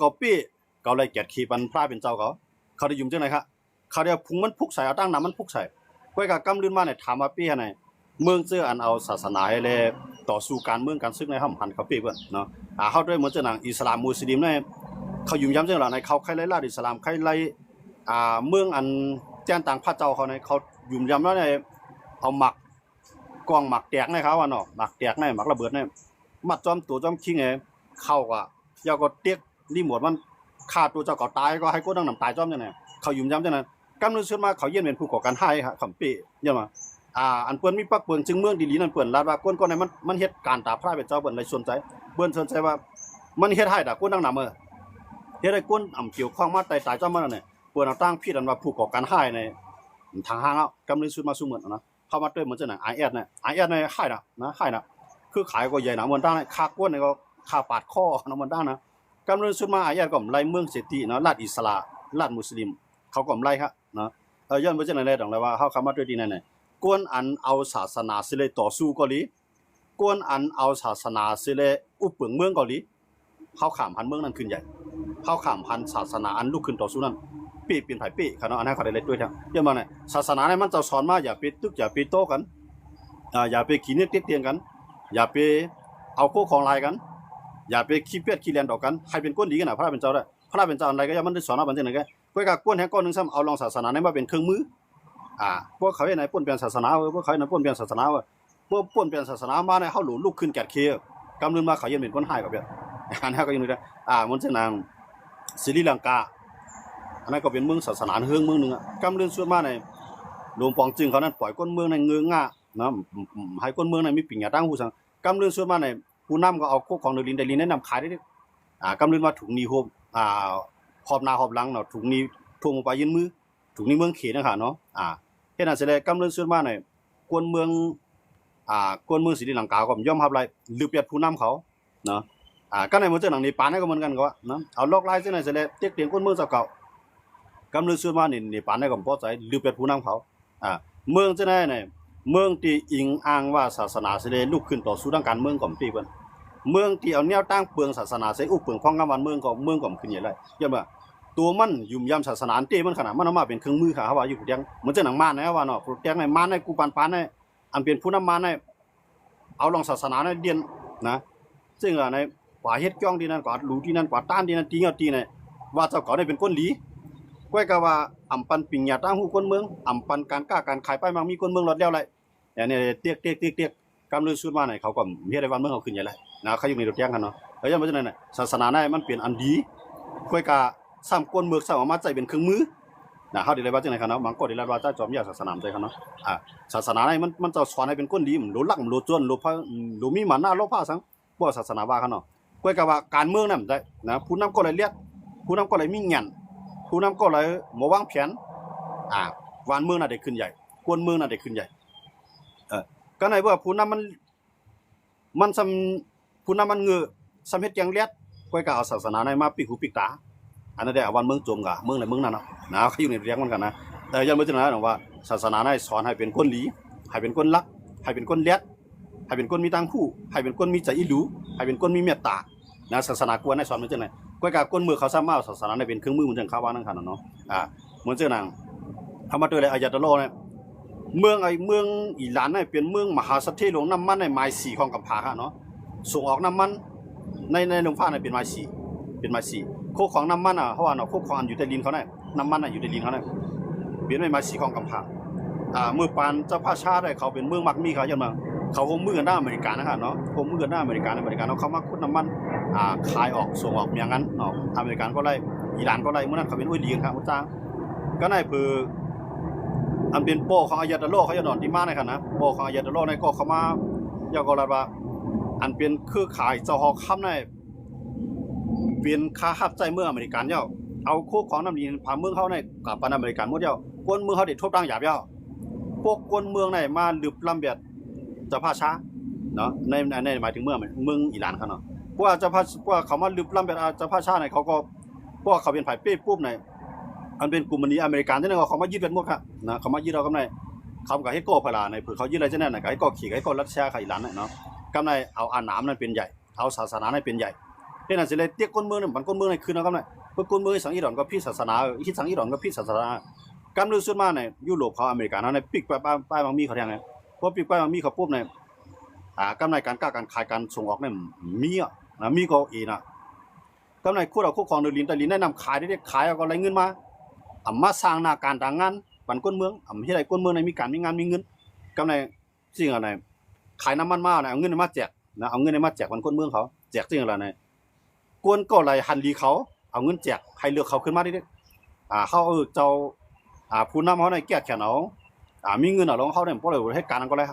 ก็ปี้ก็เลยเกียรติขีปันพระเป็นเจ้าเขาได้ยุ่มจังไหนครับเขาเดียวพุงมันพุกใส่เอาตั้งน้ำมันพุกใส่ก้อยกับกำลื่นมาเนี่ยถามว่าปี้ไหนเมืองเจ้าอันเอาศาสนาเลยต่อสู้การเมืองการซึกในห้องหันเขาปี้เพื่อนเนาะเขาด้วยเหมือนเจ้าหนังอิสลามมุสลิมเนี่ยเขายุ่มย้ำจังหวะในเขาใครไล่ล่าอิสลามใครไล่เมืองอันแจ้งต่างพระเจ้าเขาในเขายุ่มย้ำแล้วในเอาหมักกองหมักแตกในเขาว่าเนาะหมักแตกในหมักระเบิดในมัดจอมตัวจอมคิงไงเข้าก็ยาก็เตี้ยรีหมดมันขาดตัวเจ้าก็ตายก็ให้กูตั้งน้ำตายจอมจังไงเขายุ่มย้ำจังนั้นกำลังซื้อมาเขาเยี่ยนเป็นผู้ก่อการให้ครับคำปีเนี่ยมาอันเปิ้นมีปักเปิ้นจึงเมืองดีๆนั่นเปิ้นลาดว่าก้นในมันเฮ็ดการตาพระเป็นเจ้าเปิ้นเลยสนใจเปิ้นสนใจว่ามันเฮ็ดให้ดอกก้นตั้งนำเฮ็ดให้ก้นเกี่ยวข้องมาตายจอมมันนั่นเนี่ยเปิ้นเอาตั้งพี่อันว่าผู้ก่อการให้ในทางห้างเอากำลังซื้อมาสู้เหมือนนะเข้ามาด้วยเหมือนจังนั้นISเนี่ยISเนี่ยให้นะคือขายก็ใหญ่นะมันตั้งค่าก้นเนี่ยก็ค่าปาดคอนะมันตั้งนะกำลังซื้อมาISก็ไล่เมืองเศรษฐีเนาะรัฐอิสลามรัฐมุสลิมเขาก็ไล่ครับเนาะย้อนไปจังไหนได้ดอกเลยว่าเฮาเข้ามาด้วยดีนั่นน่ะกวนอันเอาศาสนาสิเลยต่อสู้เกาหลีกวนอันเอาศาสนาสิเลยอุปเปิงเมืองเกาหลีเฮาข้ามพันเมืองนั้นขึ้นใหญ่เฮาข้ามพันศาสนาอันลุกขึ้นต่อสู้นั้นปีเป็นไผปีเขาเนาะอันนั้นเขาได้เล็ดด้วยทั้งเยอะมาเนี่ยศาสนาเนี่ยมันจะสอนมาอย่าไปตึกอย่าไปโต้กันอย่าไปขี้เนื้อเตี้ยเตียงกันอย่าไปเอาโคของลายกันอย่าไปขี้เปียดขี้เลียนต่อกันให้เป็นก้นดีกันน่ะพระเป็นเจ้าได้พระเป็นเจ้าอะไรก็อย่ามันได้สอนเอาบันจังได๋ก็ก้อยกับก้นแห่งก้อนนึงซ้ำเอาลองศาสนาเนี่ยมาเป็นเครื่องมือพวกเขาเฮ็ดให้ป่นเปลี่ยนศาสนาพวกเขาเฮ็ดให้ป่นเปลี่ยนศาสนาพวกป่นเปลี่ยนศาสนามาเนี่ยเฮาหลุลุกขึ้นแก่เคกำลืนมาเขายังเป็นคนหายกับเบิดอันนั้นก็อยู่นี่ได้มันสินางศรีลังกาอันนั้นก็เป็นเมืองศาสนาเฮืองเมืองนึงกำลืนสุดมาในหลวงปองจึงเขานั้นปล่อยก้นเมืองในเงืองะนะให้ก้นเมืองในมีปิ่งยาตั้งฮู้ซังกำลืนสุดมาในผู้นำก็เอาพวกของได้ลินแนะนำขายได้กำลืนมาถุงนี้โฮมหอบหน้าหอบหลังเนาะถุงนี้ทุ่งไปยืนมือถุงนี้เมืองเขตนะคะเนาะเฮ็ดนั่นสิแลกำเนิดสุดมาในกวนเมืองกวนเมืองศรีลังกาก็ยอมรับหลายลือเปียดผู้นำเขาเนาะก็ในหมู่เจ้าหนังนี่ปานก็เหมือนกันก็เนาะเอาลอกลายจังได๋สิแลเต็กเตียงกวนเมืองเจ้าเก่ากำเนิดสุดมานี่ปานก็บ่พอใจลือเปียดผู้นำเขาเมืองจังได๋เนี่ยเมืองที่อิงอ้างว่าศาสนาสิได้ลุกขึ้นต่อสู้ทางการเมืองก็ปีเพิ่นเมืองที่เอาแนวตั้งเปลืองศาสนาใส่อุปเปลืองของกำวันเมืองก็ขึ้นใหญ่เลยย่ำว่าตัวมันยุ่มยำศาสนาเต้มันขนาดมันเอามาเป็นเครื่องมือค่ะเขาว่าอยู่ผู้เดียงเหมือนเจ้าหนังม่านนะว่าเนาะผู้เดียงในม่านในกูปานในอันเป็นผู้นำม่านในเอาลองศาสนาในเดียนนะซึ่งในกว่าเฮ็ดจ้องที่นั่นกว่ารู้ที่นั่นกว่าต้านที่นั่นตีเงาตีในว่าเจ้าเขาได้เป็นคนหลีก้อยก็ว่าอำปันปิ่งยาตั้งหูคนเมืองอำปันการกล้าการขายไปมังมีคนเมืองรอดแล้วไรอย่างนี้เตียกกำลือสุดมาไหนเขาก็เฮ็ดให้วันเมืองเขาขึ้นใหญ่เลยนะเขาอยู่ในรถแจ้งกันเนาะแล้วยังบ่จังได๋น่ะศาสนาในมันเปลี่ยนอันดีก้อยก็ซ้ำก้นเมืองซ้ำเอามาใจเป็นเครื่องมือเฮาได้ว่าจังได๋ครับเนาะบางก็ได้ว่าเจ้าจอมยาศาสนาใจครับเนาะศาสนาในมันจะสอนให้เป็นคนดีมันโลลักมันโลจนโลพะโลมีหมาหน้าโลพะสังบ่ศาสนาว่าครับเนาะก้อยก็ว่าการเมืองนั้นได้นะผู้นำก็เลยเลียดผู้นำก็เลยมีเงินผู้นำก็เลยบ่วางแผนวานเมืองน่ะได้ขึ้นใหญ่กวนเมืองน่ะได้ขึ้นใหญ่ก็ในว่าผู้นำมันซ้ำผู้นำมันเงือซ้ำเฮ็ดจังเลียดก้อยก็เอาศาสนาในมาปิกหูปิกตาอันนั้นได้วันเมืองโจมกะเมืองไหนเมืองนั้นเนาะเขาอยู่ในเรียงมันกันนะแต่ยังไม่ถึงนะว่าศาสนาในสอนให้เป็นคนดีให้เป็นคนรักให้เป็นคนเลียดให้เป็นคนมีตังคู่ให้เป็นคนมีใจอีหลูให้เป็นคนมีเมตตานะศาสนากวนในสอนมันจังได๋ก้อยกะก้นมือเขาซ้ำมาศาสนาในเป็นเครื่องมือมันจังเขาว่านั่นคั่นเนาะเหมือนเจ้านางทำมาด้วยเลยอายะตะโลเนี่ยเมืองอิหร่านเนี่ยเป็นเมืองมหาเศรษฐีหลวงน้ำมันในไม้สีของกัมพูชาเนาะส่งออกน้ำมันในโรงไฟฟ้าเนี่ยเป็นไม้สีโคของน้ำมันเพราะว่าเนาะโคของอันอยู่ในดินเขาเนี่ยน้ำมันอยู่ในดินเขาเนี่ยเป็นไม้สีของกัมพูชาเมื่อปานเจ้าพระชาได้เขาเป็นเมืองมักมีเขาอย่างมาเขาคงมือกันหน้าอเมริกันนะครับเนาะคงมือกันหน้าอเมริกันเขามาขุดน้ำมันขายออกส่งออกอย่างนั้นเนาะอเมริกันก็ไล่อิหร่านก็ไล่เมื่อนั้นเขาเป็นอุ้ยเลี้ยงครับจ้างก็ในคืออันเป็นโป้ของอายาตะโลเขาจะนอนที่มาในคันนะโป้ของอายาตะโลในก็เขามาย่อก็รับว่าอันเป็นเครือข่ายเจ้าฮอกค่ำในเป็นค้าฮับใจเมืองอเมริกันย่อเอาโคของน้ำดินพาเมืองเขาในกับปานอเมริกันหมดย่อกวนเมืองเขาได้ทบตั้งหยาบย่อพวกกวนเมืองในมาลึบลำเบียดเจ้าพระชาเนาะในหมายถึงเมืองอิหร่านเขาเนาะพวกเจ้าพระพวกเขามาลึบลำเบียดเจ้าพระชาในเขาก็พวกเขาเป็นไผ่เป้ปุ๊บในอันเป็นกลุ่มนี้อเมริกันที่นั่นเขามายึดเป็นหมดครับนะเขามายึดเรากำไรเขากับให้โก้พลาในเผื่อเขายึดอะไรเช่นนั้นกับให้โก้ขี่ให้โก้รัสเซียกับอิหร่านเนาะกำไรเอาอาหนามนั้นเป็นใหญ่เอาศาสนานั้นเป็นใหญ่ เฮ็ดนั่นสิเลยเตียกก้นเมืองนี่มันก้นเมืองในคืนนะครับเนี่ยเพิ่นก้นเมืองสังอีดอนก็พิศาสนาอีสังอีดอนก็พิศาสนากำลือสุดมาเนี่ยยุโรปเขาอเมริกาเนาะในปิกป้ายบางมีเขาแทงไงพอปิกป้ายบางมีเขาปุ๊บเนี่ยกำไรการค้าการขายการส่งออกเนี่ยมีอ่ะนะมีก็อีน่ะกำไรคู่เราคู่ของเดลินแต่ลินแนะนำขายได้ขายเอาก็ไรเงินมามาสร้างหน้าการต่างงานปันก้นเมืองเฮ็ดให้ก้นเมืองในมีการมีงานมีเงินกำไรสิ่งอะไรขายน้ำมันมาเนี่ยเอาเงินมาแจกนะเอาเงินมาแจกปันก้นเมืองเขาแจกสิ่งอะไรเนี่ยกวนก็ไรหันดีเขาเอาเงินแจกให้เลือกเขาขึ้นมาได้เขาเจ้าผู้นำเขาในแก้แขนเอามีเงินเอาลงเขาเนี่ยเพราะอะไรให้การนั้นก็เลย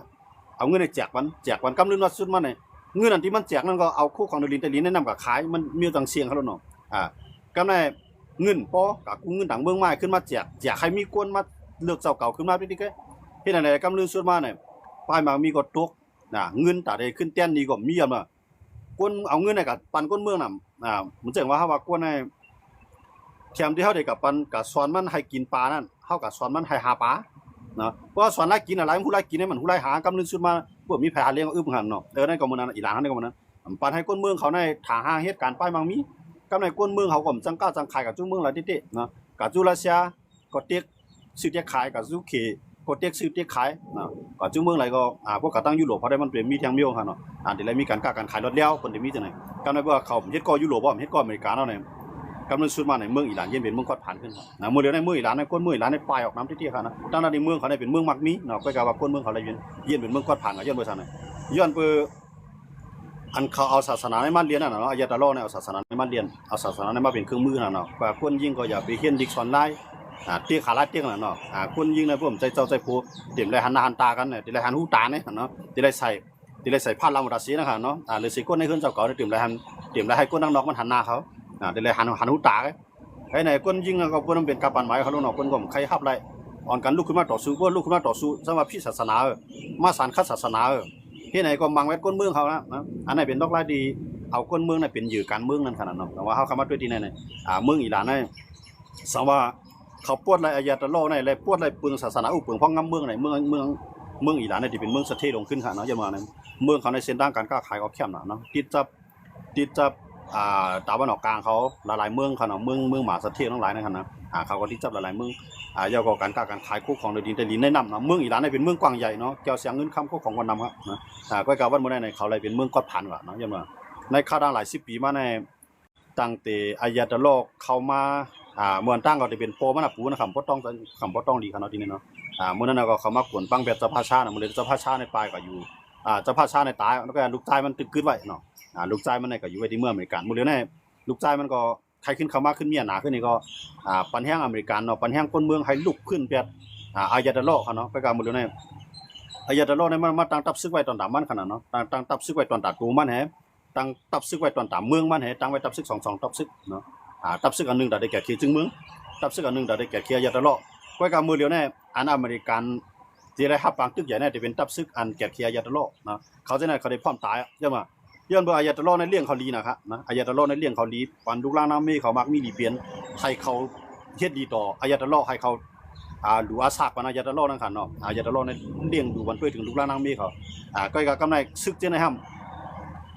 เอาเงินในแจกวันกำลังวัดสุดมาเนี่ยเงินอันที่มันแจกนั่นก็เอาคู่ของเดลินแต่ลินแนะนำกับขายมันมีต่างเสียงเขาแล้วเนาะกำไรเงินปอกับกู้เงินต่างเมืองมาขึ้นมาแจกให้มีคนมาเลือกเจ้าเก่าขึ้นมาพี่ดิแกเฮ็ดอะไรกำลังสุดมาเนี่ยป้ายมามีก็ตกเงินแต่ได้ขึ้นเต้นดีก็มีอ่ะมาคนเอาเงินในกับปันก้นเมืองน่ะมันจังว่าเฮาว่าคนในแถมที่เฮาได้กับปันกับสอนมันให้กินปลานั่นเฮากับสอนมันให้หาปลาเนาะเพราะสอนหลายกินอะไรผู้หลายกินให้มันผู้หลายหากำลังสุดมาพวกมีแผลเลี้ยงอึ้มหั่นเนาะนั่นก็มื้อนั้นอีหลานนั่นก็มื้อนั้นปันให้ก้นเมืองเขาในถาหาเหตุการณ์ป้ายมังมีกำในก้นเมืองเขาก็จังกล้าจังขายกับจุเมืองหลายติเนาะกับจุรัสเซียก็เต็กซื้อเต็กขายกับจุเคก็เต็กซื้อเต็กขายเนาะกับจุเมืองหลายก็พวกกะตั้งยุโรปเพราะได้มันเป็นมีทางเมียวหั่นเนาะเดี๋ยวมีการค้าการขายรถแล้วเพิ่นได้มีจังได๋กำในว่าเขาเฮ็ดก็ยุโรปบ่เฮ็ดก็อเมริกาเนาะเนี่ยกำลังสุดมาในเมืองอิหร่านเย็นเป็นเมืองกอดผ่านขึ้นนะเมื่อเดียวในเมืองอิหร่านในก้นเมืองอิหร่านในปลายออกน้ำที่ๆค่ะนะตั้งแต่ในเมืองเขาได้เป็นเมืองมักมีเนาะก็กะว่าก้นเมืองเขาได้เย็นเป็นเมืองกอดผ่านก็ย้อนไปซั่นน่ะย้อนไปอันเขาเอาศาสนาในมาเรียนน่ะเนาะอายะตะลอเนี่ยเอาศาสนาในมาเรียนเอาศาสนาในมาเป็นเครื่องมือน่ะเนาะว่าคนยิ่งก็อย่าไปเฮียนดิกสอนไล่เตี้ยขาลาเตี้ยน่ะเนาะคนยิ่งนะผมใจเจ้าใจผู้เต็มเลยหันหน้าหันตากันเนี่ยติเลยหันหูตาเนี่ยเนาะติเลยใส่ผ้าลำราศีนะครับเนาะหรือสิคนในเฮือนเจ้าเก่าเต็มเลยให้คนนอกมันหันหน้าเขาติเลยหันหูตาไอ้ไหนคนยิ่งก็คนมันเป็นกาปันหมายเขาลูกเนาะคนก็ใครฮับไรอ่อนกันลุกขึ้นมาต่อสู้ว่าลุกขึ้นมาต่อสู้สำหรับพี่ศาสนามาสานคัดศาสนาที่ไหนก็มังไว้ก้นเมืองเขานะอันไหนเป็นดอกไม้ดีเอาก้นเมืองน่ะเป็นอยู่การเมืองนั่นขนาดนั้นแต่ว่าเขาเข้ามาด้วยที่ไหนเนี่ยเมืองอิหร่านเนี่ยสมว่าเขาปวดอะไรอายาตะโลเนี่ยอะไรปวดอะไรปืนศาสนาอุปเมืองพ้องงำเมืองไหนเมืองอิหร่านเนี่ยที่เป็นเมืองสเตลงขึ้นค่ะเนาะจะมาเนี่ยเมืองเขาในเส้นทางการค้าขายก็เข้มหนาเนาะติดจับตะวันออกกลางเขาหลายๆเมืองเขาเนาะเมืองหมาสเตลทั้งหลายนั่นนะเขาก็ติดจับหลายๆเมืองยาวกว่าการค้าการขายคู่ของดินแต่ลินแนะนำนะเมืองอิหร่านเนี่ยเป็นเมืองกว้างใหญ่เนาะเกี่ยวเสียงเงินคำคู่ของคนนำครับนะก็กล่าวว่าเมื่อในเขาเลยเป็นเมืองกอดผ่านว่ะเนาะยังมาในข้าดังหลาย10 ปีมาในตั้งแต่อายาตะโลกเข้ามาเมืองตั้งก็จะเป็นโปมันปูนะคำบ่ต้องดีขนาดนี้เนาะเมื่อนั้นก็เขามากวนปังแบบเจ้าพระชาติมื้อเจ้าพระชาติในปลายก็อยู่เจ้าพระชาติในตายแล้วก็ลูกชายมันตึกขึ้นไว้เนาะลูกชายมันก็อยู่ไว้ที่เมืองอเมริกันมื้อเดียวในลูกชายมันก็ใครขึ้นเข้ามาขึ้นเมียหนาขึ้นนี่ก็ปันแห้งอเมริกันเนาะปันแห้งคนเมืองให้ลุกขึ้นแบบอายาตะโลเขาเนาะไปกับมื้อเดียวในอายาตะโลเนี่ยมันมาตั้งตับซึกไว้ตอนตามมันขนาดเนาะตั้งตับซึกไว้ตอนตาตูมันแฮตั้งตับซึกไว้ตอนตามเมืองมันแฮตั้งไว้ตับซึก2ตับซึกเนาะตับซึกอันนึงได้แก่เขตจึงเมืองตับซึกอันนึงได้แก่เขตอายาตะโลไปกับมื้อเดียวในอันอเมริกันที่ได้รับปางตึกใหญ่เนี่ยจะเป็นตับซึกอันแก่เขตอายาตะโลเนาะเขาจะเขาได้พร้อมตายใช่มั้ยย้อนบ่อายาตะลอในเรื่องเขาลีนะครับนะอายาตะลอในเรื่องเขาลีปันลูกล่างน้ำเมเขามักมีดีเปลี่ยนให้เขาเฮ็ดดีต่ออายาตะลอให้เขาหรืออาสากปานอายาตะลอนั่นคั่นเนาะอายาตะลอในเลี้ยงดูวันเพื่อถึงลูกล่างน้ำเมเขาก็ก็กำไรซึกเจนให้ham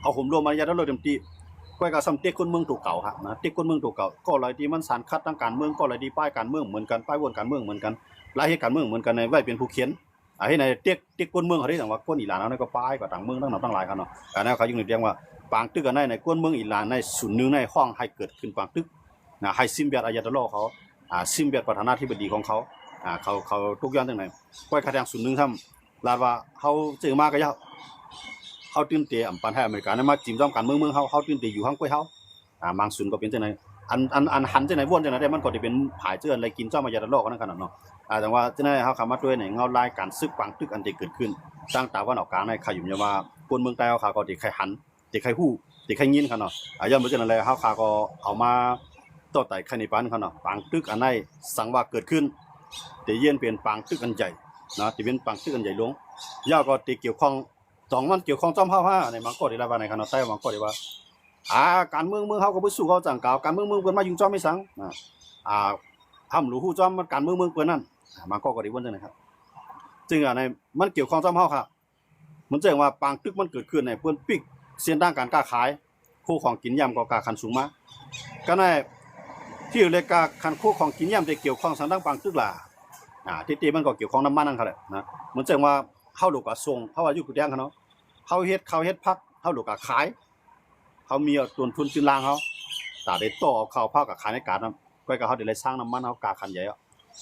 เอาผมรวมอายาตะลอเต็มที่ก็ก็ซ้ำเต็กคนเมืองตัวเก่าฮะนะเต็กคนเมืองตัวเก่าก็หลายที่มันสารคัดทางการเมืองก็หลายที่ป้ายการเมืองเหมือนกันป้ายวนการเมืองเหมือนกันหลายเหตุการเมืองเหมือนกันในไว้เป็นผู้เขียนให้ในเต็กคนเมืองเขาได้จังว่าคนอีหร่านนั่นก็ป้ายก็ต่างเมืองตั้งหลายคั่นเนาะอันนั้นเขาอยู่ในเรียกว่าปางตึกกันในก้นเมืองอิหร่านในศูนย์หนึ่งในห้องให้เกิดขึ้นปางตึกให้ซิมเบียดอายาตะลอเขาซิมเบียดประธานาธิบดีของเขาเขาทุกอย่างตั้งไหนก้อยขัดแย้งศูนย์หนึ่งทำลาดว่าเขาเจอมากก็ยาวเขาตื่นเตะปันให้อเมริกาในมาจิ้มจ้อมการเมืองเขาตื่นเตะอยู่ห้างก้อยเขาบางศูนย์ก็เป็นจังไหนอันหันจังไหนวนจังไหนได้มันก็จะเป็นผายเจือนอะไรกินจ้อมอายาตะลอกันนั่นขนาดเนาะแต่ว่าจังไหนเขาคำว่าด้วยไหนเงาลายการซึกปางตึกอันที่เกิดขึ้นตั้งตาวันออกกลางในขยุ่มยาว่าคนเมืองใต้เขาก็จะใครหันติใครฮู้ติใครยินเขาเนาะย้อนบ่จังนั้นแหละเฮาคาก็เอามาต่อไต่คันนิปันเขาเนาะปางตึกอันใดสังว่าเกิดขึ้นติเย็นเป็นปางตึกอันใหญ่เนาะติเป็นปางตึกอันใหญ่หลวงย่อก็ติเกี่ยวข้อง2มันเกี่ยวข้องจอมพาในมันก็ได้ว่าในเขาเนาะใต้มันก็ได้ว่าการเมืองเฮาก็บ่สู้เขาจังกาวการเมืองเพิ่นมายุ่งจอมไม่สังห้ำรู้ฮู้จอมมันการเมืองเพิ่นนั่นมันก็ได้วนจังได๋ครับจึงในมันเกี่ยวข้องจอมเฮาครับมันแจ้งว่าปางตึกมันเกิดขึ้นในเพิ่นปิกเส้นทางการค้าขาย คู่ของกินยำก็กาคันสูงมาก็ในที่เลยกาคันคู่ของกินยำจะเกี่ยวข้องสังดังปังตึกหล่าที่มันก็เกี่ยวข้องน้ำมันนั่นค่ะแหละนะเหมือนจังว่าเฮาลูกก็ส่งเฮาว่าอยู่กุดย่างเขาเนาะเฮาเฮ็ดพักเฮาลูกก็ขายเฮามีต้นทุนตื้นล่างเฮาตาได้ต่อเอาข้าวพักก็ขายในการนำก็เฮาได้เลยสร้างน้ำมันเฮากาคันใหญ่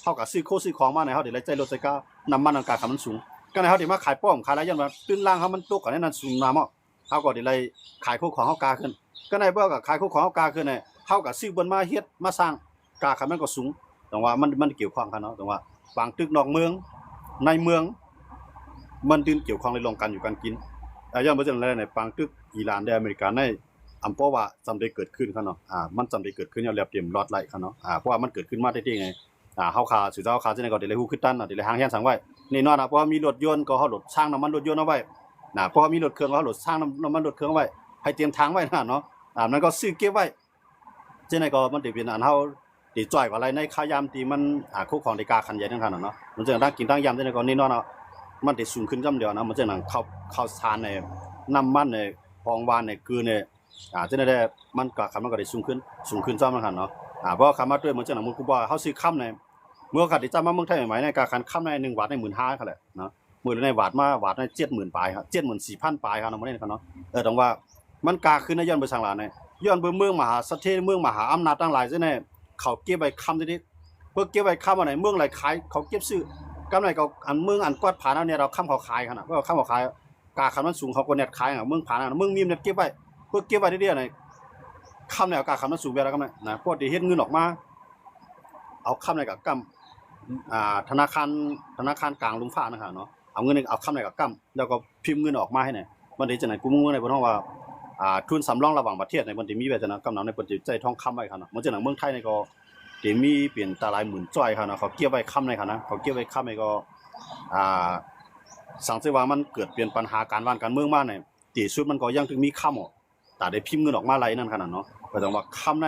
เฮาก็ซื้อของมาในเฮาได้เลยใจรถใจกาน้ำมันกาคันมันสูงก็ในเฮาได้มาขายป้อมขายแล้วยันว่าตื้นล่างเฮามันตกกันนั้นสูงน้ำเฮาก็ได้เลยขายของเฮากาขึ้นก็ในบ่ก็ขายของเฮากาขึ้นเนี่ยเฮาก็ซื้อบนมาเฮ็ดมาสร้างกาคันมันก็สูงแต่ว่ามันเกี่ยวข้องกันเนาะแต่ว่าบางตึกนอกเมืองในเมืองมันดึงเกี่ยวข้องในโรงการอยู่การกินย้อนไปจังได๋ในบางตึกอิหร่านและอเมริกาในอำเภอว่าจำได้เกิดขึ้นคั่นเนาะมันจำได้เกิดขึ้นแล้วเตรียมรอดไล่คั่นเนาะเพราะว่ามันเกิดขึ้นมาได้ที่ไงเฮาคาสิเจ้าคาจังได๋ก็ได้เลยฮู้ขึ้นตันได้เลยหางแฮนสังไว้นี่เนาะเพราะว่ามีรถยนต์ก็เฮาลดสร้างน้ำมันรถยนต์เอาไว้เพราะว่ามีรถเครื่องก็เฮาลดสร้างน้ำมันรถเครื่องไว้ให้เตรียมทางไว้เนาะมันก็ซื้อเก็บไว้จังได๋ก็มันสิเป็นอันเฮาตีจ่อยกว่าอะไรในข้าวยามที่มันคู่ของในกาคันใหญ่ทั้งคันเนาะมันจะตั้งกินตั้งยามได้ก่อนนี่เนาะมันได้สูงขึ้นจำเดียวนะมันจะนั่งข้าวสารในน้ำมันในฟองหวานในเกลือในจะได้มันก็คันมันก็ได้สูงขึ้นจำมันคันเนาะเพราะคำว่าด้วยมันจะนั่งมันกูบ่เฮาซื้อค่ำในเมื่อกัดที่จำมาเมืองไทยใหม่ในกาคันค่ำใน1บาทใน 15,000คั่นแหละเนาะมื้อในบาทมาบาทใน 70,000 ปลายครับ 74,000 ปลายครับเนาะบ่ได้เนาะต้องว่ามันกาขึ้นในย้อนไปทางหลานในย้อนไปเมืองมหาเสถียรเมืองมหาอำนาจทั้งหลายซิในเขาเก็บไว้ค้ำทีนี้เพื่อเก็บไว้ค้ำอันไหนเมืองไหนขายเขาเก็บซื้อกำไรเขาอันเมืองอันกวาดผ่านเอาเนี่ยเราค้ำเขาขายขนาดว่าค้ำเขาขายกาคันมันสูงเขาก็เน็ตขายเมืองผ่านเมืองมีเน็ตเก็บไว้เพื่อเก็บไว้เรื่อยๆในค้ำในกาคันมันสูงแบบแล้วกำไรพวกที่เฮ็ดเงินออกมาเอาค้ำในกับกำธนาคารกลางลุงฟ้านะครับเนาะเอาเงินเอาค้ำในกับกำแล้วก็พิมพ์เงินออกมาให้เนี่ยมันได้จังไหนกูมึงในบ่ต้องว่าทุนสำรองระหว่างประเทศในมันสิมีไว้จังนั้นกำลังในปัจจุบันใจทองคำไว้ครับเนาะมันจังนั้นเมืองไทยในก็สิมีเปลี่ยนตาหลายหมื่นจ้อยครับเนาะเขาเก็บไว้ค้ำในครับนะเขาเก็บไว้ค้ำในก็สังเกตว่ามันเกิดเปลี่ยนปัญหาการบ้านการเมืองมาเนี่ยที่สุดมันก็ยังถึงมีค้ำแต่ได้พิมพ์เงินออกมาหลายนั่นขนาดเนาะก็ต้องว่าค้ำใ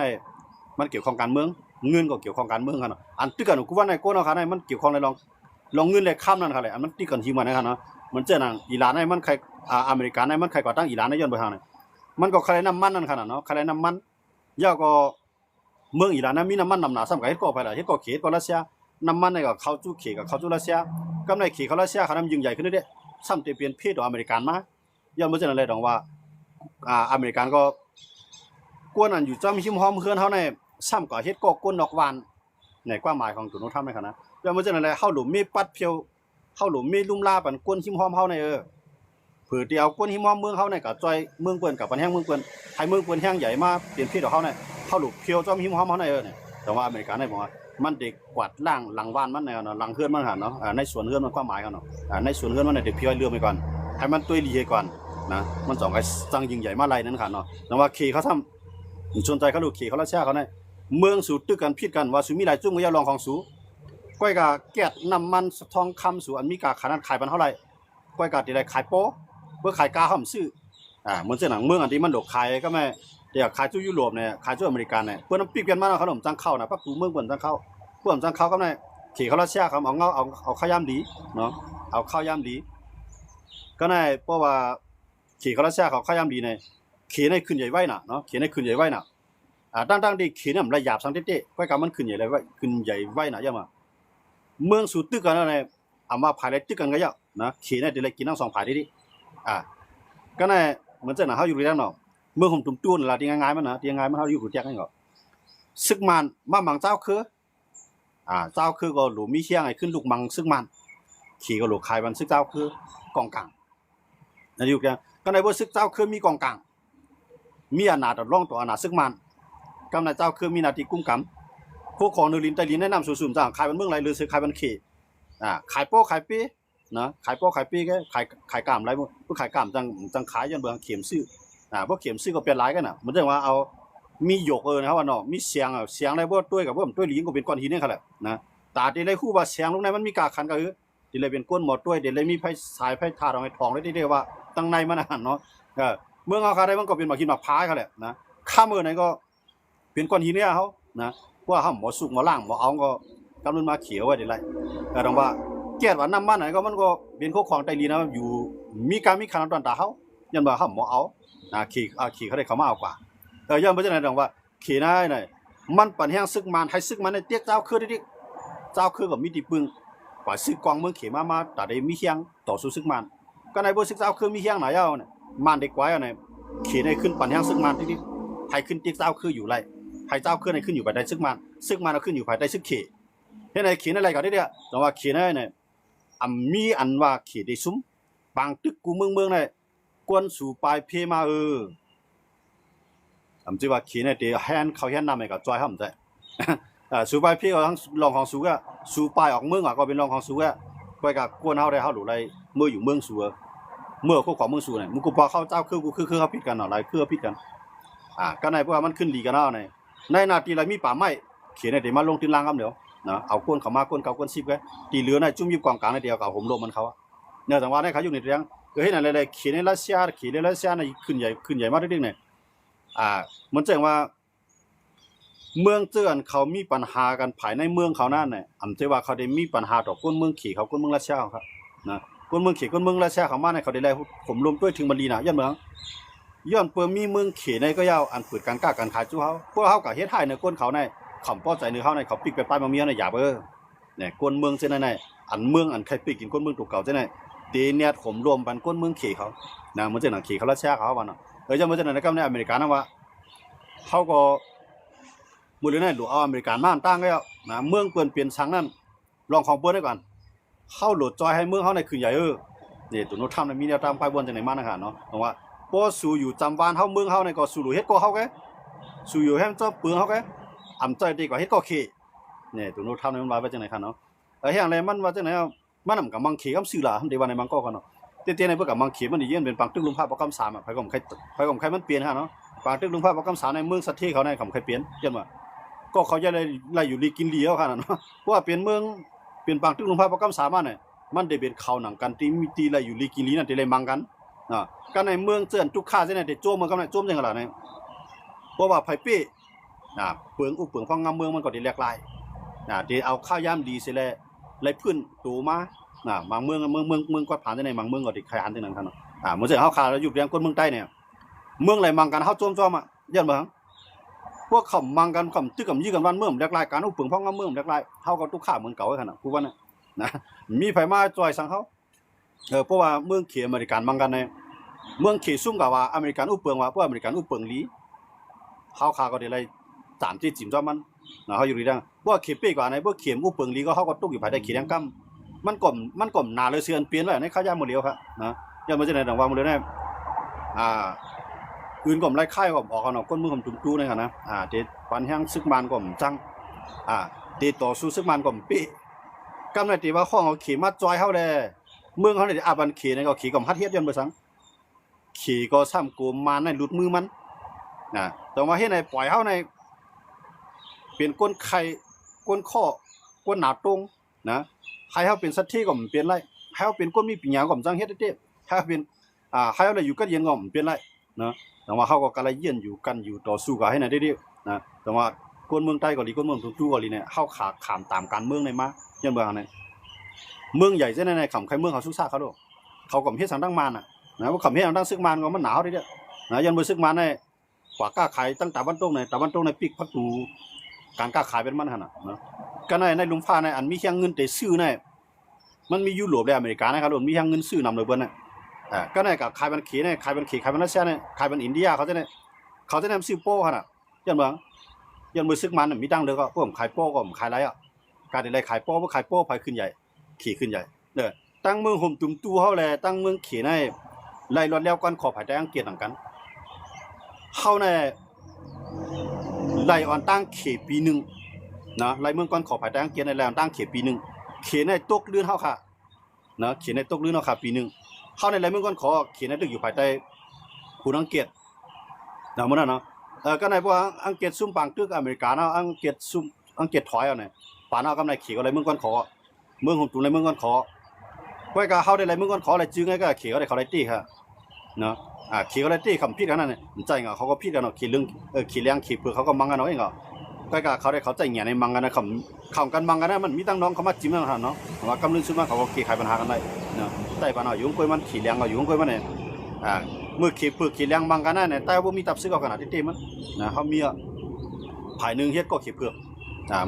นมันเกี่ยวข้องการเมืองเงินก็เกี่ยวข้องการเมืองครับเนาะอันตึกกันกูว่าในโก้เนาะครับในมันเกี่ยวข้องในลองเงินเลยค้ำนั่นครับเลยอันมันติดกันที่มันนะครับเนาะมันเจ้าหนังอิหร่านในมันใครอเมริกันในมันใครก่อตั้งอิหร่านในย้อนไปทางไหนมันก็คล้ายน้ำมันนั่นขนาดเนาะคล้ายน้ำมันย่อก็เมืองอิหร่านนั้นมีน้ำมันนำหนาซ้ำกับเฮ็ดก่อไปล่ะเฮ็ดก่อเขตก่อรัสเซียน้ำมันในก็เข้าจู้เขตกับเข้าจู้รัสเซียกำไรเขตเขารัสเซียเขานำยิ่งใหญ่ขึ้นเรื่อยๆซ้ำจะเปลี่ยนเพศต่ออเมริกันมาย้อนบ่จังนั้นเลยดอกว่าอเมริกันก็กวนอันอยู่จ้ำหิมหอมเฮือนเฮาในซ้ำก็เฮ็ดก่อกวนดอกหวานในความหมายของตัวโน้นทำให้ครับนะย้อนบ่จังนั้นเลยเฮาหลุมมีปัดเพียวเฮาหลุมมีลุ่มลาปันกวนหิมหอมเฮาในเผื่อเดียวก้นหิมะเมืองเขาเนี่ยกับจอยเมืองเปิ้นกับปันแห้งเมืองเปิ้นให้เมืองเปิ้นแห้งใหญ่มาเปลี่ยนพี่ของเขาเนี่ยเขาหลุดเพียวจอมหิมะเขาเนี่ยเนี่ยแต่ว่าอเมริกันเนี่ยบอกว่ามันเด็กกวาดล่างหลังบ้านมันเนี่ยเนาะหลังเฮือนมันหันเนาะในสวนเฮือนมันความหมายกันเนาะในสวนเฮือนมันเนี่ยเด็กเพียวเรือไปก่อนให้มันตุ้ยลีให้ก่อนนะมัน2ไอ้จังยิ่งใหญ่มาไล่นั่นค่ะเนาะแต่ว่าขี่เขาทำสนใจเขาลูกขี่เขาละเช้าเขาเนี่ยเมืองสู่ตึกกันพิดกันว่าสุมีหลายจุ่มก็อย่าลองของสูก้อยกะแก๊สน้ำมันทองคำสู่อันมีกาขนาดขายปันเท่าไหร่ก้อยกะที่ได้ขายโป๊เพื่อขายกาห้อมซื้อเหมือนเส้นหนังเมืองอันที่มันดอกขายก็แม่เดี๋ยวขายจู่ยุโรปเนี่ยขายจู่อเมริกันเนี่ยเพื่อนน้ำปีกกันมาขนมจังเข้านะปักตูเมืองเพื่อนจังเข้าเพื่อนจังเข้าก็แม่ขี่เขาละเชียเขาเอาข้าวยำดีเนาะเอาข้าวยำดีก็ในเพราะว่าขี่เขาละเชียเขาข้าวยำดีเนี่ยขี่ในขึ้นใหญ่ไว้น่ะเนาะขี่ในขึ้นใหญ่ไว้น่ะตั้งที่ขี่เนี่ยมันระยาบสังเตะก้อยกามันขึ้นใหญ่เลยไว้ขึ้นใหญ่ไว้น่ะยังมาเมืองสู่ตึกกันเนี่ยเอามาภายในตึกกันก็เยอะนะขี่เนี่ยเดี๋ยวเลยกินทั้ง2ภายดิก็ในเหมือนเจ้าหน้าเขาอยู่ที่นั่นเนาะเมืองของตุ่มตุ้นล่ะที่ง่ายๆมันนะที่ง่ายมันเขาอยู่หูแจกนั่นก็ซึกมันมามังเจ้าคือเจ้าคือก็หลูมีเชียงไอ้ขึ้นลูกมังซึกมันขี่ก็หลูคายมันซึกเจ้าคือกองกลางนั่นอยู่กันก็ในว่าซึกเจ้าคือมีกองกลางมีอำนาจร่องตัวอำนาจซึกมันกำนันเจ้าคือมีหน้าที่กุ้มกำพวกของเนรินไตลินแนะนำสุ่มๆจ้างขายมันเมืองไรหรือซื้อขายมันขี่ขายโป๊ขายปีนะขายโป๊ขายปีก็ขายกล้ามไรพวกขายกล้ามจังขายยันเบืองเข็มซื้อพวกเข็มซื้อก็เป็นหลายกันน่ะมันเรื่องว่าเอามีหยกนะครับว่าเนาะมีเสียงเสียงอะไรบ่ด้วยกับบ่ด้วยหลิงก็เป็นก้อนหินนี่ครับแหละนะตาที่ได้คู่ว่าเสียงลงในมันมีกาคันก็คือที่เลยเป็นก้นหมดด้วยเดี๋ยวเลยมีไผสายไผทาดเอาไอ้ทองได้ที่เรียกว่าตั้งในมันเนาะเมืองเฮาคาได้มันก็เป็นบักหินบักพายครับแหละนะข้ามมื้อไหนก็เป็นก้อนหินเนี่ยเฮานะว่าเฮาบ่สุกบ่ล้างบ่เอาก็กำลังมาเขียวไว้ได้ไรก็ต้องว่าแก้ว่าน้ำมันไหนก็มันก็เป็นของไตลีนะอยู่มีการมีขนาดตอนตาเฮายันว่าเฮาบ่เอาขี่เขาได้เข้ามาเอากว่า ย้อนไปจังไหนดังว่าขี่นายน่ะมันปันแห้งซึกมันให้ซึกมันในเตี้ยเจ้าคือดิเจ้าคือกับมีดีปึงกว่าซึกกองเมืองเขมาแต่ได้มีเฮียงต่อสู้ซึกมันก็ในบ่ซึกเจ้าคือมีเฮียงหน่อยเอาเนี่ยมันเด็กไว้เอาเนี่ยขี่ในขึ้นปันแห้งซึกมันดิให้ขึ้นเตี้ยเจ้าคืออยู่ไรให้เจ้าคือในขึ้นอยู่ภายใต้ซึกมันเอาขึ้นอยู่ภายใต้ซึกเขเฮ็ดในขี่ในอะไรก็ได้เนี่ยแต่ว่าขี่ในเนี่ยมีอันว่าขี่ได้ซุ้มบางตึกกูเมืองเนี่ยกวนสู่ปลายเพมาจะว่าขี่ในเดียวแฮนเขาแฮนนำให้กับจอยห้ามใจสู่ปลายเพก็ทั้งรองของสู่ก็สู่ปลายออกเมืองก็เป็นรองของสู่ก็ไปกับกวนเฮาได้เฮาหลุไรเมื่ออยู่เมืองสู่เมื่อคู่ของเมืองสู่เนี่ยมึงกูพอเข้าเจ้าคือกูคือเขาผิดกันอะไรคือผิดกันก็ในเพราะว่ามันขึ้นลีกันเอาในนาทีไรมีป่าไม้ขี่ในเดียวมาลงตีนล่างครับเดี๋ยวนะเอาก้นเขามาก้นเขาก้นซิบไว้ตีเหลือในจุ่มยิบกองกลางในเดียวกับผมลมมันเขาเนี่ยแต่ว่าในเขาอยู่ในเรื่องเห็นอะไรขี่ในรัสเซียในขึ้นใหญ่มากทีเดียวเนี่ยมันแจ้งว่าเมืองเจือนเขามีปัญหากันภายในเมืองเขานั่นเนี่ยจะว่าเขาได้มีปัญหาต่อก้นเมืองขี่เขาก้นเมืองรัสเซียครับนะก้นเมืองขี่ก้นเมืองรัสเซียเขามาในเขาได้ไล่ผมรวมด้วยถึงบันดีนะย้อนเมืองย้อนเปิดมีเมืองขี่ในก็ยาวอันเปิดการกล้าการขายจู้เขาพวกเขากับเฮ็ดให้ในก้นเขาในขำป้อใจเนื้อเขาในเขาปิกไปป้ายมาเมียในหยาบเนี่ยก้นเมืองเส้นในอันเมืองอันใครปิกกินก้นเมืองถูกเก่าเส้นในตีเนี่ยผมรวมกันก้นเมืองขี่เขานะมันจะหนังขี่เขารัสเซียเขาวันน่ะจะมันจะหนังในอเมริกานะว่าเขาก็มือเรื่องนั้นหลวงเอาอเมริกันมาตั้งแล้วนะเมืองเปลี่ยนช้างนั่นลองของเปิ้ลได้ก่อนเข้าโหลดจอยให้เมืองเขาในคืนใหญ่นี่ตัวโน้ตทำในมีแนวตามไปบนจากไหนมานะครับเนาะเพราะว่าพอสู่อยู่จำวานเขาเมืองเขาในก็สู่หลุเฮ็ดก็เขาแกสู่อยู่แฮมเจ้าเปลืองเขาแกใจดีกว่าเฮ็ดก็ขี่เนี่ยตัวโน้ตทำในมันลายไปจากไหนครับเนาะเรื่องอะไรมันว่าจากไหนมันนำกับมังขี่กับสื่อละทำเดี๋ยววันในมังก็กันเนาะเตี้ยในเพื่อกับมังขี่มันดีเยี่ยมเป็นปังตึกลุงภาพประกำสามไปกับใครมันเปลี่ยนฮะเนาะปังตึกลุงภาพประกำสามในเมืองสัตย์ที่เขาในกับใครเปลี่ยนยันว่าก็เขาจะไล่อยู่ดีกินดีเอาค่ะเนาะเพราะว่าเปลี่ยนเมืองเปลี่ยนปังตึกลุงภาพประกำสามเนี่ยมันได้เป็นเขาหนังกันตีไล่อยู่ดีกินดีนั่นตีไล่มังกันกันในเมืองเจือนทุกข้าเส้นในเด็ดโจมมันก็ในโจมยังไงล่ะเนี่ยเพราะว่าไผ่ปี้เปลืองอุปเปลืองฟังงามเมืองมันก็ดีแหลกลายที่เอาข้าวยามดีเสียแล้วไล่พื้นตูมาบางเมืองก็ผ่านในบางเมืองก็ดีขยันที่นั่นครับเนาะเมื่อเสร็จเขาขาดแล้วอยู่เรียงก้นเมืองใต้เนี่ยเมืองไหลมังกันเขาโจมยันเมืองพวกเขามังกันเขาตึกกับยี่กันวันเมืองแหลกลายการอุปเปลืองฟังงามเมืองแหลกลายเขาก็ทุกข้าเหมือนเก่าขนาดผู้ว่านะมีไผมาจอยสังเขาเพราะว่าเมืองเขียอเมริกันมังกันในเมืองเขียซุ่มกับว่าอเมริกันอุปเปลืองว่าพวกอเมริกันอุปเปลืองลีเขาขาก็ได้เลยสามที่จิ้มจ้อมันเขาอยู่ดีดังพวกเขียปีกว่าในพวกเขียมอุปเปลืองลีก็เขาก็ตุกอยู่ภายใต้เขียแดงกั้มมันกล่อมนาเลยเสือนเปลี่ยนไว้ในข้าวยามมือเลี้ยวครับนะย่ามาจากไหนดังว่ามือเลี้ยวเนี่ยอื่นกล่อมไล่ค่ายกล่อมออกกันออกก้นมือผมตุ้มตู้นี่ครับนะเด็ดปันแห้งซึกมันกล่อมจังเด็ดต่อสู้ซึกมันกล่อมปีกำในตีว่าข้องเอาขี่มาจอยเขาเลยเมืองเขาเนี่ยบันขี่ในก็ขี่กล่อมฮัดเทียบยันไปสังขี่ก็ซ้ำกูมาในหลุดมือมันแต่ว่าให้ในปล่อยเขาในเปลี่ยนก้นไข่ก้นข้อก้นหนาตรงนะให้เขาเป็นสัตว์ที่ก็มันเปลี่ยนไรให้เขาเป็นก้นมีปีญาก็มันจังเฮ็ดได้ให้เขาเป็นให้เขาเลยอยู่กันเย็นก็มันเปลี่ยนไรนะแต่ว่าเขาก็กำลังเย็นอยู่กันอยู่ต่อสู้กันให้ในได้นะแต่ว่าก้นเมืองใต้ก็ดีก้นเมืองทุ่งก็ดีเนี่ยเขาขาดขามตามการเมืองในมายันเมืองในเมืองใหญ่เส้นในขำใครเมืองเขาสู้ซาเขาด้วยเขาก็เฮ็ดสังดังมันนะว่าขำเฮ็ดสังดังซึกมันก็มันหนาวได้นะยันเมืองซึกมันในกว่ากล้าขายตั้งแต่วันตรงในปีกพักตูการกล้าขายเป็นมันขนาดนะก็ในลุงฟ้าในอันมีเพียงเงินแต่ซื้อในมันมียุโรปและอเมริกานะครับมีเพียงเงินซื้อนำเลยเบิ้ลนะก็ในกับขายเป็นขี่ในขายเป็นรัสเซียในขายเป็นอินเดียเขาจะนำซื้อโป้ขนาดยันเมืองซึกมันมีดังเลยก็พวกขายโป้ก็ขายไรการอะไรขายโป้พวกขายโป้ไปขึ้นใหญ่ขี่ขึ้นใหญ่ตั้งเมืองห่มตุ่มตู้เขาแลตั้งเมืองขี่ในไล่รถแล้วกันขอผ่ายได้อังเกียรต่างกันเข้าในไล่ออนตั้งเขตปีหนึ่งนะไล่เมืองก่อนขอผ่ายได้อังเกียรในแลนตั้งเขตปีหนึ่งเขตในตกเลื่อนเข้าค่ะนะเขตในตกเลื่อนเข้าค่ะปีหนึ่งเข้าในไล่เมืองก่อนขอเขตในตึกอยู่ภายใต้ผู้อังเกียรนะมันนะก็ในพวกอังเกียรซุ่มปังตึกอเมริกาเนาะอังเกียรซุ่มอังเกียรถอยเอาเนี่ยป่าเนาะกำไรเขตอะไรเมืองก่อนขอเมืองห่มตุ่มอะไรเมืองก่อนขอไว้ก็เข้าได้อะไรเมืองก่อนขออะไรจื้อไงก็เขตอะไรเขาได้ตีค่ะเนาะขี่ก็เลยตีคำพิดกันนั่นเนี่ยใจเงาเขาก็พิดกันเนาะขี่เรื่องขี่เลี้ยงขี่เผือกเขาก็มังกันเนาะเองเหรอก็เขาได้เขาใจเงี้ยในมังกันนะคำกันมังกันนะมันมีตั้งน้องเขามาจิ้มนั่นเนาะว่ากำลังซื้อมาเขาก็ขี่ขายปัญหากันได้เนาะใต้ปัญหาอยู่กล้วยมันขี่เลี้ยงเราอยู่กล้วยมันเนี่ย มือขีปึกขีเลี้ยงบังกันเนี่ยแต่บ่มีตับซึกเอาขนาดที่เต็มมันนะเฮามีภายนึงเฮ็ดก็ขีเผือก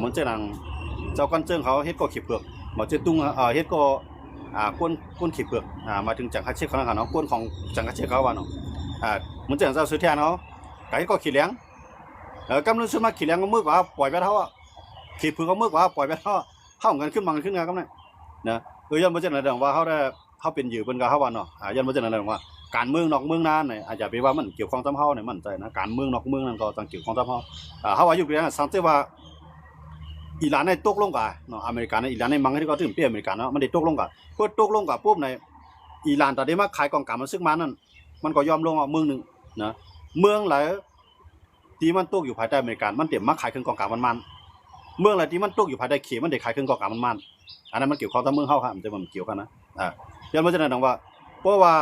มันเจ้านังเจ้ากันเจิ้งเขาเฮ็ดก็ขีเผือกบ่เจ้าตุ้งเฮ็ดก็ก้นขีเผือกมาถึงจังคัดเช็คเขาเนาะก้นของจังคัดเช็คเขาว่าเนาะมันเจ้าเจ้าซื้อแทนเขาก็เฮ็ดก็ขีเลี้ยงกำลังซื้อมาขีเลี้ยงก็มือกว่าปล่อยไปเท่าขีเผือกก็มือกว่าปล่อยไปเท่าเฮากันขึ้นมาขึ้นกันกำนั้นนะยันบ่เจ้านั่นว่าเฮาได้เฮาเป็นอยู่เพิ่นก็เฮาว่าเนาะยันบ่เจ้านั่นว่าการเมืองนอกเมืองนั้นเนี่ยอาจจะไปว่ามันเกี่ยวข้องกับเฮาเนี่ยมั่นใจนะการเมืองนอกเมืองนั้นก็ต้องเกี่ยวข้องกับเฮาเฮาว่าอยู่เรื่องสังเกตว่าอิหร่านเนี่ยตกลงกันเนาะอเมริกันเนี่ยอิหร่านเนี่ยมังที่ก็ถึงเปรี้ยอเมริกันเนาะมันได้ตกลงกันพอตกลงกันปุ๊บในอิหร่านตอนนี้มาขายกองกำมันซึกมานั่นมันก็ยอมลงเมืองนึงนะเมืองหลายที่มันตกอยู่ภายใต้อเมริกันมันเตรียมมาขายเครื่องกองกำมันเมืองหลายที่มันตกอยู่ภายใต้เขตมันได้ขายเครื่องกองกำมันอันนั้นมันเกี่ยวข้องกับเมืองเฮาครับมันจะมันเกี่ยวกันนะยันว่าจะนั่นว่าเพราะว่า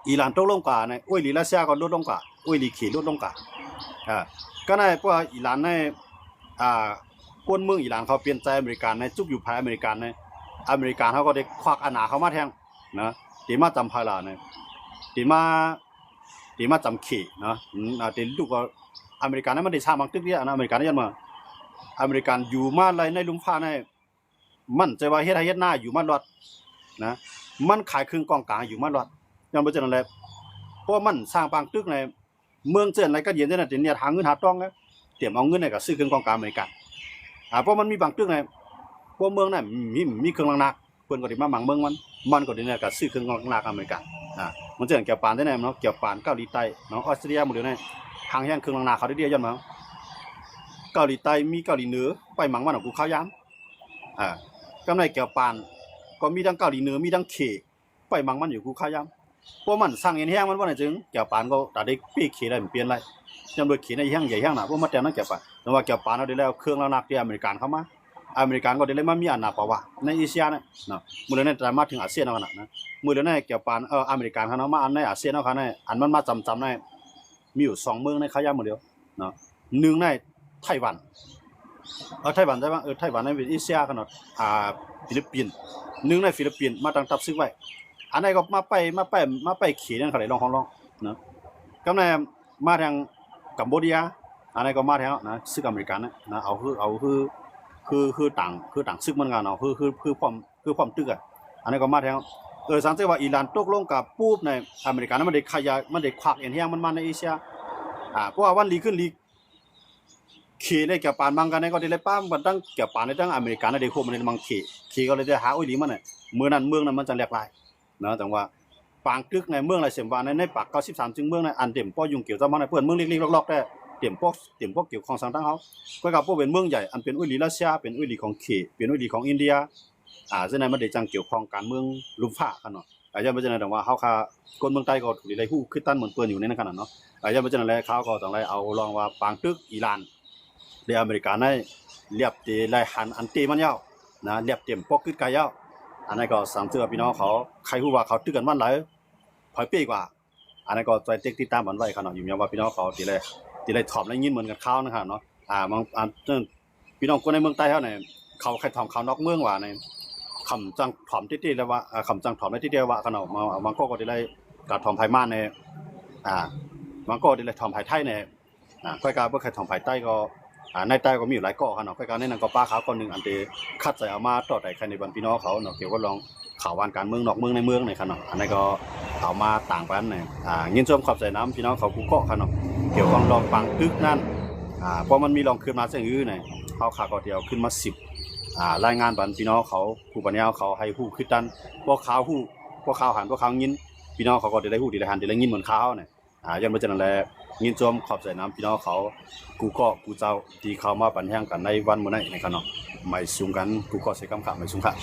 อิหร่านตกลงกันเนี่ยรัสเซียก็ลดลงกันเขตลดลงกันก็ในเพราะว่าอิหร่านในคนเมืองอิหร่านเขาเปลี่ยนใจอเมริกันในจุกอยู่ภายอเมริกันในอเมริกันเขาก็ได้ควักอาณาเข้ามาแทงนะตีมาจำภายหลาเนี่ยตีมาจำเขตนะตีลูกก็อเมริกันนั้นมันได้สร้างบางตึกเนี่ยนะอเมริกันยันมาอเมริกันอยู่มาอะไรในลุมฟ้าในมันใจว่าเฮ็ดให้เฮ็ดหน้าอยู่มารอดนะมันขายเครื่องกองกลางอยู่มารอดยังบ่เจอนั่นแหละเพราะมันสร้างบางตึกในเมืองเจริญอะไรก็เย็นนั่นเนี่ยหาเงินหาต้องนะเตรียมเอาเงินเนี่ยก็ซื้อเครื่องกองกลางอเมริกันเพราะมันมีบางตึกในพวกเมืองนั้นมีเครื่องหนักเพิ่นก็ได้มาหมั่งเมืองมันก็ได้เนี่ยก็ซื้อเครื่องกองหนักอเมริกันมันเจริญเกี่ยวปานได้แน่เนาะเกี่ยวปานเกาหลีใต้เนาะออสเตรเลียหมดเลยเนี่ยทางแห่งเครื่องหนักเขาได้เดียวยันมาเกาหลีใต้มีเกาหลีเหนือไปหมั่งมันของกูข้าวยามกำไรเกี่ยวปานก็มีทั้งเกาหลีเหนือมีทั้งเขไปหมั่งมันอยู่กูข้าวยามเพราะมันสร้างเห็นแห้งมันว่าไหนจึงเกี่ยวปานก็ตัดได้ปีเขได้เปลี่ยนไรจำโดยเขในแห้งใหญ่แห้งหนาเพราะมันแต่นั้นเกี่ยวปานแต่ว่าเกี่ยวปานเราได้แล้วเครื่องแล้วนักที่อเมริกันเข้ามาอเมริกันก็ได้เลยมามีอันนาปะวะในเอเชียเนี่ยเนาะมือเลยเนี่ยจะมาถึงอาเซียนเอาขนาดนะมือเลยเนี่ยเกี่ยวปานอเมริกันเขาเนาะมาอันในอาเซียนเอาขนาดอันมันมาจำได้มีอยู่2เมืองในข้าวยามหมดเดียวเนาะหนึ่งในไต้หวันไต้หวันใช่ปะไต้หวันในเอเชียขนาดฟิลิปปินส์หนึ่งในฟิลิปปินส์มาตั้งทับซึกไว้อันไหนก็มาไปเขียนเขาเลยลองเนาะก็ในมาทางกัมพูชาอันไหนก็มาทางนะซึกอเมริกันนะเอาคือต่างซึกเหมือนกันเนาะคือความตึกอันนี้ก็มาทางสังเกตว่าอิหร่านตกลงกับปุ๊บในอเมริกันมันได้ขยายมันได้ควักเอ็นแห้งมันมาในเอเชียเพราะว่าวันลีขึ้นลีเขได้เกี่ยวปานบางกันก็ได้เลยป้ามันตั้งเกี่ยวปานในตั้งอเมริกันได้ควบมันในบางเขก็เลยได้หาอุ้ยลีมันเนี่ยเมืองนั้นมันจะแหลกหลายนะแต่ว่าปางตึกในเมืองไรเสียมวานในปาก93จึงเมืองในอันเต็มป้อยุ่งเกี่ยวกับมันในเพื่อนเมืองเล็กๆล็อกๆได้เต็มพวกเกี่ยวของสังตั้งเขาก็กับพวกเป็นเมืองใหญ่อันเป็นอุ้ยลีรัสเซียเป็นอุ้ยลีของเขเป็นอุ้ยลีของอินเดียซึ่งในมันได้จังเกี่ยวข้องการเมืองลุมฟ้ากันเนาะยังไม่ใช่แต่ว่าเขาค่ะคนเมืองใต้ก็ถูกไล่ฮู้ขึ้นตั้นเหมือนเปิ้นอยู่ในนั้นขนาดเนาะยังไม่ใช่แล้วเขาก็ต้องไล่เอาลองว่าปางตึกอิหร่านเรืออเมริกันได้เรียบตีไล่หันอันตีมันยาวนะเรียบเต็มปอกขึ้นกายยาวอันนั้นก็สังเกตพี่น้องเขาใครฮู้ว่าเขาตึกกันมันหลายพอยปีกว่าอันนั้นก็ใจเต็กติดตามมันไว้ขนาดอยู่ยามว่าพี่น้องเขาตีเลยถอมแล้วยินเหมือนกันข้าวนะครับเนาะบางพี่น้องคนในเมืองใต้เฮาเนี่ยเขาใครถอมเขานอกเมืองว่าในคำจังถอมติดๆแล้วว่าคำจังถอมได้ติดๆว่าขนาดมาบางก็ได้กระถอมภายม่านในบางก็ได้ถอมภายไทยในค่อยการบ่ใครถอมภายใต้ก็ในใต้ก็มีอยู่หลายเกาะขนาดค่อยการในนั้นก็ป้าขาวคนนึงอันที่คัดใส่เอามาต่อได้ใครในบ้านพี่น้องเขาเนาะเกี่ยวกับลองข่าววานการเมืองนอกเมืองในเมืองในขนาดอันนั้นก็เอามาต่างกันเนี่ยยินชมขอบใจน้ำพี่น้องเขากูเกาะขนาดเกี่ยวกับลองปังตึกนั่นเพราะมันมีลองขึ้นมาเสียงอื่นเนี่ยเขาขาก็เดียวขึ้นมา10รายงานบันพี่น้องเขาผู้ปัญญาเขาให้ผู้ขึ้นดันพวกเขาหันพวกเขายินพี่น้องเขาก็ได้ผู้ดีได้หันได้ยินเหมือนเขาเนี่ยยันมาจากนั้นแหละยินชมขอบใจน้ำพี่น้องเขากูเกาะกูเจ้าที่เขามาปัญญากันในวันมื้อนี้ในขนาดไม่สูงกันกูเกาะใส่กำขาไม่สูงค่ะ